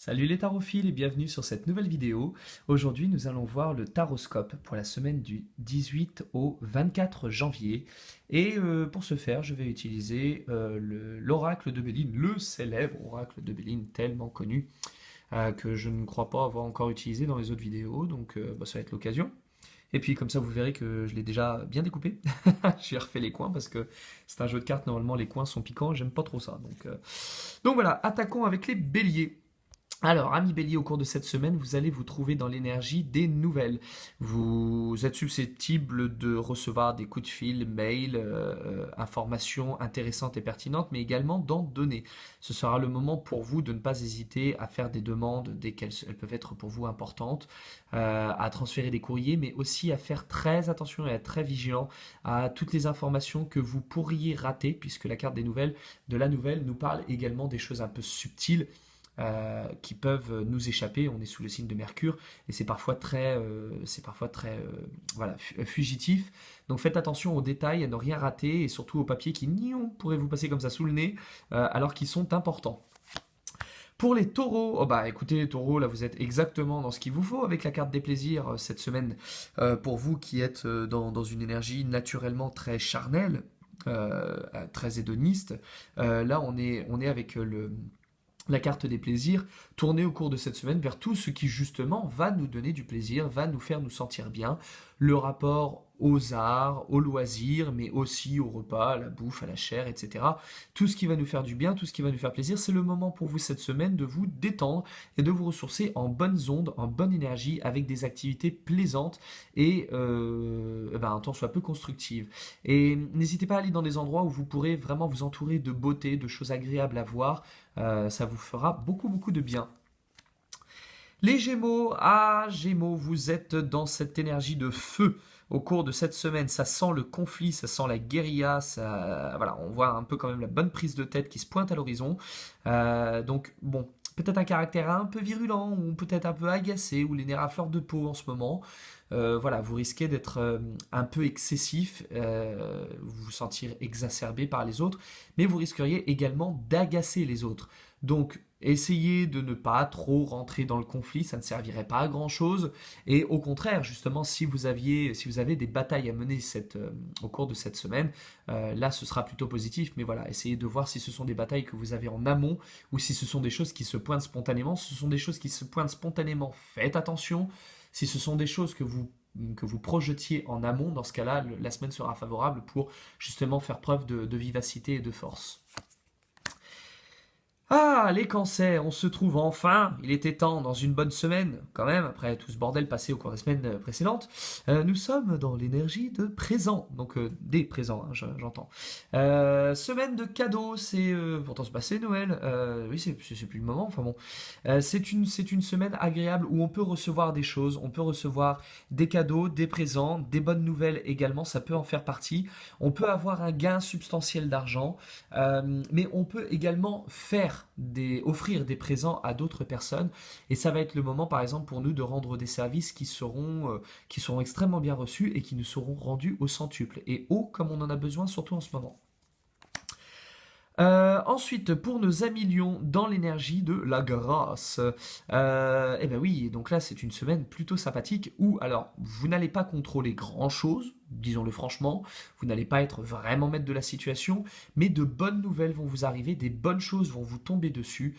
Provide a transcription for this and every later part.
Salut les tarophiles et bienvenue sur cette nouvelle vidéo. Aujourd'hui, nous allons voir le taroscope pour la semaine du 18 au 24 janvier. Et pour ce faire, je vais utiliser l'oracle de Béline, le célèbre oracle de Béline tellement connu que je ne crois pas avoir encore utilisé dans les autres vidéos. Donc ça va être l'occasion. Et puis comme ça, vous verrez que je l'ai déjà bien découpé. J'ai refait les coins parce que c'est un jeu de cartes. Normalement, les coins sont piquants. J'aime pas trop ça. Donc voilà, attaquons avec les béliers. Alors, amis bélier, au cours de cette semaine, vous allez vous trouver dans l'énergie des nouvelles. Vous êtes susceptible de recevoir des coups de fil, mails, informations intéressantes et pertinentes, mais également d'en donner. Ce sera le moment pour vous de ne pas hésiter à faire des demandes dès qu'elles peuvent être pour vous importantes, à transférer des courriers, mais aussi à faire très attention et à être très vigilant à toutes les informations que vous pourriez rater, puisque la carte des nouvelles, de la nouvelle, nous parle également des choses un peu subtiles qui peuvent nous échapper. On est sous le signe de Mercure et c'est parfois très voilà, fugitif. Donc faites attention aux détails, à ne rien rater et surtout aux papiers qui pourraient vous passer comme ça sous le nez alors qu'ils sont importants. Pour les taureaux, oh bah écoutez les taureaux, là vous êtes exactement dans ce qu'il vous faut avec la carte des plaisirs cette semaine. Pour vous qui êtes dans une énergie naturellement très charnelle, très hédoniste, là on est avec la carte des plaisirs, tournée au cours de cette semaine vers tout ce qui justement va nous donner du plaisir, va nous faire nous sentir bien, le rapport aux arts, aux loisirs, mais aussi au repas, à la bouffe, à la chair, etc. Tout ce qui va nous faire du bien, tout ce qui va nous faire plaisir, c'est le moment pour vous cette semaine de vous détendre et de vous ressourcer en bonnes ondes, en bonne énergie, avec des activités plaisantes et un temps soit peu constructives. Et n'hésitez pas à aller dans des endroits où vous pourrez vraiment vous entourer de beauté, de choses agréables à voir, ça vous fera beaucoup beaucoup de bien. Les Gémeaux, Gémeaux, vous êtes dans cette énergie de feu au cours de cette semaine. Ça sent le conflit, ça sent la guérilla, voilà, on voit un peu quand même la bonne prise de tête qui se pointe à l'horizon. Donc bon, peut-être un caractère un peu virulent ou peut-être un peu agacé ou les nerfs à fleur de peau en ce moment. Voilà, vous risquez d'être un peu excessif, vous vous sentir exacerbé par les autres, mais vous risqueriez également d'agacer les autres. Donc, essayez de ne pas trop rentrer dans le conflit, ça ne servirait pas à grand chose. Et au contraire, justement, si vous avez des batailles à mener au cours de cette semaine, là, ce sera plutôt positif. Mais voilà, essayez de voir si ce sont des batailles que vous avez en amont ou si ce sont des choses qui se pointent spontanément. Si ce sont des choses qui se pointent spontanément, faites attention. Si ce sont des choses que vous projetiez en amont, dans ce cas-là, la semaine sera favorable pour justement faire preuve de vivacité et de force. Ah, les cancers, on se trouve enfin, il était temps, dans une bonne semaine, quand même, après tout ce bordel passé au cours des semaines précédentes, nous sommes dans l'énergie de présent, donc des présents, hein, j'entends. Semaine de cadeaux, pourtant c'est passé Noël, oui c'est plus le moment, enfin bon. C'est une semaine agréable où on peut recevoir des choses, on peut recevoir des cadeaux, des présents, des bonnes nouvelles également, ça peut en faire partie. On peut avoir un gain substantiel d'argent, mais on peut également offrir des présents à d'autres personnes et ça va être le moment par exemple pour nous de rendre des services qui seront extrêmement bien reçus et qui nous seront rendus au centuple et haut comme on en a besoin surtout en ce moment. Ensuite, pour nos amis lions, dans l'énergie de la grâce, eh ben oui, donc là c'est une semaine plutôt sympathique où, alors, vous n'allez pas contrôler grand-chose, disons-le franchement, vous n'allez pas être vraiment maître de la situation, mais de bonnes nouvelles vont vous arriver, des bonnes choses vont vous tomber dessus,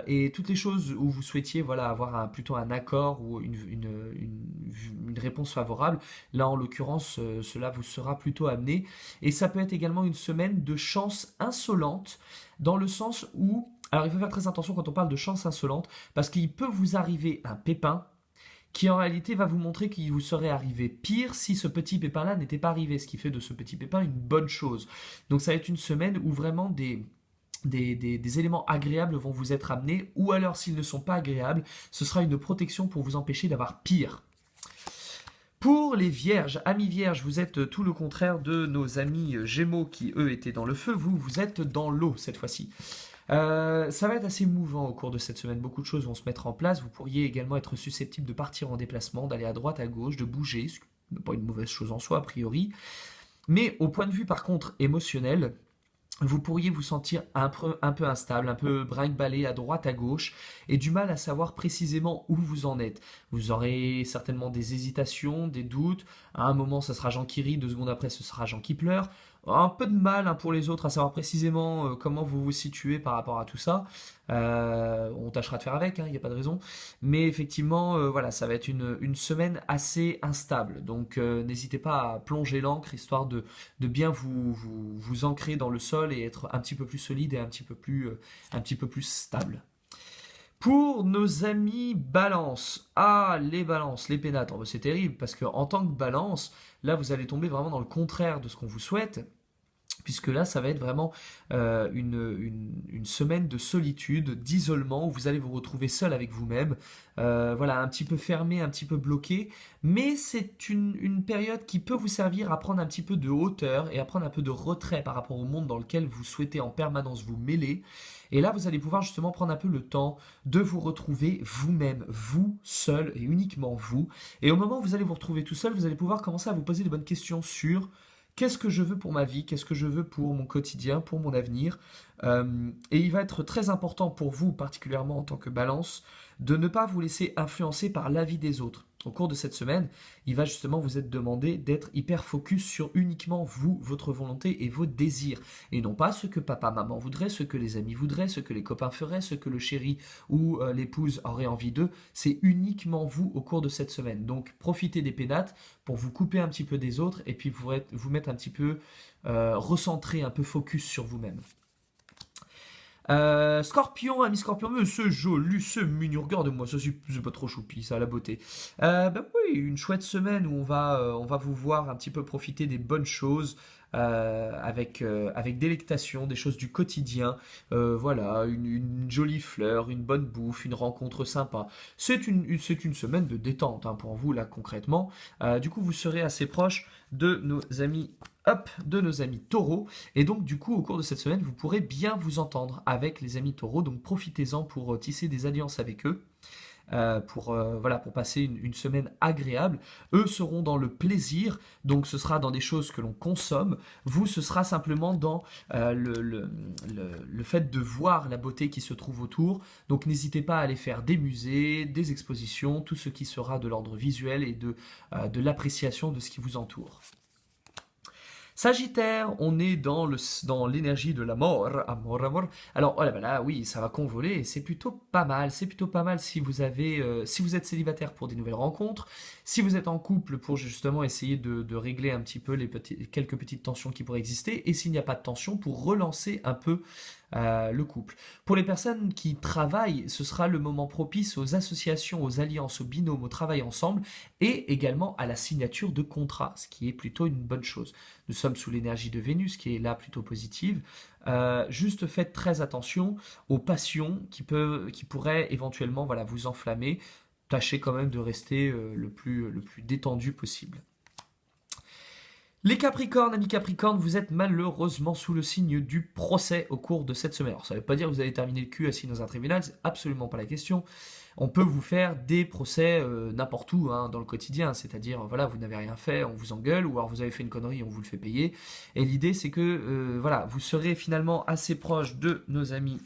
et toutes les choses où vous souhaitiez voilà, avoir plutôt un accord ou une réponse favorable, là en l'occurrence, cela vous sera plutôt amené, et ça peut être également une semaine de chance insolente, dans le sens où, alors il faut faire très attention quand on parle de chance insolente, parce qu'il peut vous arriver un pépin qui en réalité va vous montrer qu'il vous serait arrivé pire si ce petit pépin-là n'était pas arrivé, ce qui fait de ce petit pépin une bonne chose. Donc ça va être une semaine où vraiment des éléments agréables vont vous être amenés, ou alors s'ils ne sont pas agréables, ce sera une protection pour vous empêcher d'avoir pire. Pour les vierges, amis vierges, vous êtes tout le contraire de nos amis gémeaux qui eux étaient dans le feu, vous êtes dans l'eau cette fois-ci. Ça va être assez mouvant au cours de cette semaine, beaucoup de choses vont se mettre en place, vous pourriez également être susceptible de partir en déplacement, d'aller à droite, à gauche, de bouger, ce qui n'est pas une mauvaise chose en soi a priori, mais au point de vue par contre émotionnel, vous pourriez vous sentir un peu instable, un peu brinque-ballé à droite, à gauche, et du mal à savoir précisément où vous en êtes. Vous aurez certainement des hésitations, des doutes. À un moment, ce sera Jean qui rit, 2 secondes après, ce sera Jean qui pleure. Un peu de mal hein, pour les autres à savoir précisément comment vous vous situez par rapport à tout ça. On tâchera de faire avec, il n'y a pas de raison. Mais effectivement, voilà, ça va être une semaine assez instable. Donc n'hésitez pas à plonger l'encre, histoire de bien vous ancrer dans le sol et être un petit peu plus solide et un petit peu plus stable. Pour nos amis balance, les balances, les pénates, oh, bah, c'est terrible parce que en tant que balance, là vous allez tomber vraiment dans le contraire de ce qu'on vous souhaite, puisque là, ça va être vraiment une semaine de solitude, d'isolement, où vous allez vous retrouver seul avec vous-même, voilà, un petit peu fermé, un petit peu bloqué, mais c'est une période qui peut vous servir à prendre un petit peu de hauteur et à prendre un peu de retrait par rapport au monde dans lequel vous souhaitez en permanence vous mêler. Et là, vous allez pouvoir justement prendre un peu le temps de vous retrouver vous-même, vous seul et uniquement vous. Et au moment où vous allez vous retrouver tout seul, vous allez pouvoir commencer à vous poser les bonnes questions sur qu'est-ce que je veux pour ma vie, qu'est-ce que je veux pour mon quotidien, pour mon avenir. Et il va être très important pour vous, particulièrement en tant que balance, de ne pas vous laisser influencer par l'avis des autres. Au cours de cette semaine, il va justement vous être demandé d'être hyper focus sur uniquement vous, votre volonté et vos désirs. Et non pas ce que papa, maman voudrait, ce que les amis voudraient, ce que les copains feraient, ce que le chéri ou l'épouse aurait envie d'eux. C'est uniquement vous au cours de cette semaine. Donc profitez des pénates pour vous couper un petit peu des autres et puis vous mettre un petit peu recentré, un peu focus sur vous-même. Scorpion, ami Scorpion, mais c'est joli, c'est mignon, regarde-moi, ça c'est pas trop choupi, ça a la beauté. Ben oui, une chouette semaine où on va vous voir un petit peu profiter des bonnes choses, avec délectation, des choses du quotidien. Voilà, une jolie fleur, une bonne bouffe, une rencontre sympa. C'est une semaine de détente hein, pour vous, là, concrètement. Du coup, vous serez assez proche de nos amis. Hop, de nos amis taureaux. Et donc, du coup, au cours de cette semaine, vous pourrez bien vous entendre avec les amis taureaux. Donc, profitez-en pour tisser des alliances avec eux. Voilà, pour passer une semaine agréable. Eux seront dans le plaisir, donc ce sera dans des choses que l'on consomme. Vous, ce sera simplement dans le fait de voir la beauté qui se trouve autour. Donc n'hésitez pas à aller faire des musées, des expositions, tout ce qui sera de l'ordre visuel et de l'appréciation de ce qui vous entoure. Sagittaire, on est dans l'énergie de l'amour, amour, amour. Alors voilà, là, oui, ça va convoler et c'est plutôt pas mal. C'est plutôt pas mal si vous êtes célibataire pour des nouvelles rencontres, si vous êtes en couple pour justement essayer de régler un petit peu quelques petites tensions qui pourraient exister, et s'il n'y a pas de tension, pour relancer un peu le couple. Pour les personnes qui travaillent, ce sera le moment propice aux associations, aux alliances, aux binômes, au travail ensemble et également à la signature de contrats, ce qui est plutôt une bonne chose. Nous sommes sous l'énergie de Vénus qui est là plutôt positive. Juste faites très attention aux passions qui pourraient éventuellement voilà, vous enflammer. Tâchez quand même de rester le plus détendu possible. Les Capricornes, amis Capricornes, vous êtes malheureusement sous le signe du procès au cours de cette semaine. Alors ça ne veut pas dire que vous allez terminer le cul assis dans un tribunal, c'est absolument pas la question. On peut vous faire des procès n'importe où hein, dans le quotidien, c'est-à-dire voilà, vous n'avez rien fait, on vous engueule, ou alors vous avez fait une connerie, on vous le fait payer. Et l'idée c'est que voilà, vous serez finalement assez proche de nos amis.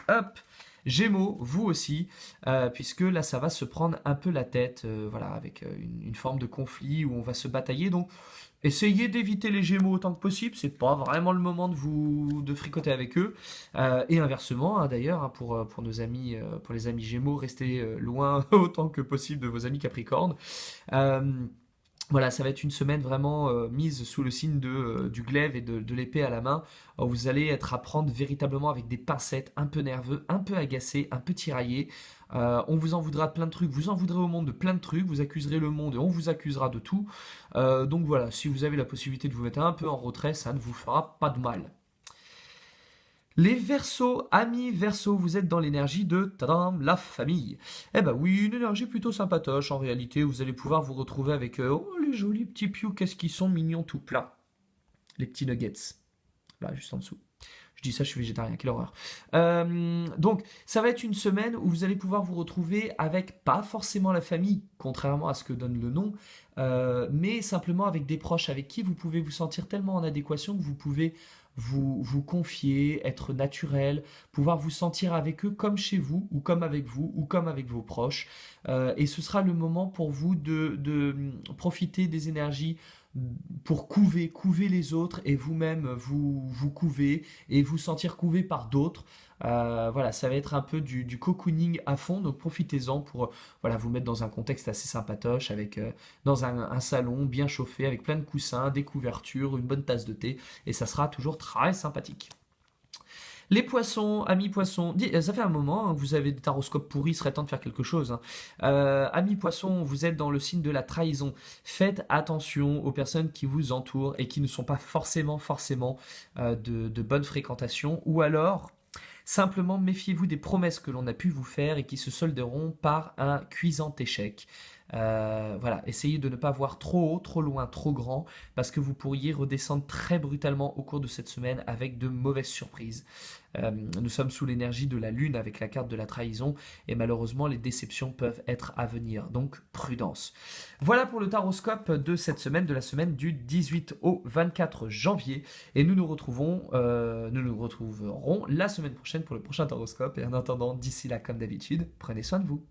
Hop, Gémeaux, vous aussi, puisque là ça va se prendre un peu la tête, voilà, avec une forme de conflit où on va se batailler. Donc essayez d'éviter les Gémeaux autant que possible, c'est pas vraiment le moment de fricoter avec eux. Et inversement, hein, d'ailleurs, hein, pour nos amis, pour les amis Gémeaux, restez loin autant que possible de vos amis Capricornes. Euh, voilà, ça va être une semaine vraiment mise sous le signe du glaive et de l'épée à la main. Vous allez être à prendre véritablement avec des pincettes, un peu nerveux, un peu agacé, un peu tiraillé. On vous en voudra de plein de trucs, vous en voudrez au monde de plein de trucs, vous accuserez le monde et on vous accusera de tout. Donc voilà, si vous avez la possibilité de vous mettre un peu en retrait, ça ne vous fera pas de mal. Les Verseaux, amis Verseaux, vous êtes dans l'énergie de tadam, la famille. Eh ben oui, une énergie plutôt sympatoche en réalité. Vous allez pouvoir vous retrouver avec oh les jolis petits pious, qu'est-ce qu'ils sont mignons tout plein. Les petits nuggets, là juste en dessous. Je dis ça, je suis végétarien, quelle horreur. Donc, ça va être une semaine où vous allez pouvoir vous retrouver avec pas forcément la famille, contrairement à ce que donne le nom, mais simplement avec des proches avec qui vous pouvez vous sentir tellement en adéquation que vous pouvez vous confier, être naturel, pouvoir vous sentir avec eux comme chez vous, ou comme avec vous, ou comme avec vos proches. Et ce sera le moment pour vous de profiter des énergies pour couver les autres et vous-même vous couver et vous sentir couvé par d'autres. Voilà, ça va être un peu du cocooning à fond, donc profitez-en pour voilà, vous mettre dans un contexte assez sympatoche, avec dans un salon bien chauffé, avec plein de coussins, des couvertures, une bonne tasse de thé, et ça sera toujours très sympathique. Les poissons, amis poissons, ça fait un moment hein, que vous avez des taroscopes pourris, il serait temps de faire quelque chose, hein. Amis poissons, vous êtes dans le signe de la trahison. Faites attention aux personnes qui vous entourent et qui ne sont pas forcément de bonne fréquentation, ou alors simplement méfiez-vous des promesses que l'on a pu vous faire et qui se solderont par un cuisant échec. Voilà, essayez de ne pas voir trop haut, trop loin, trop grand, parce que vous pourriez redescendre très brutalement au cours de cette semaine avec de mauvaises surprises. Nous sommes sous l'énergie de la lune avec la carte de la trahison, et malheureusement les déceptions peuvent être à venir, donc prudence. Voilà pour le taroscope de cette semaine, de la semaine du 18 au 24 janvier, et nous nous retrouverons la semaine prochaine pour le prochain taroscope, et en attendant, d'ici là, comme d'habitude, prenez soin de vous.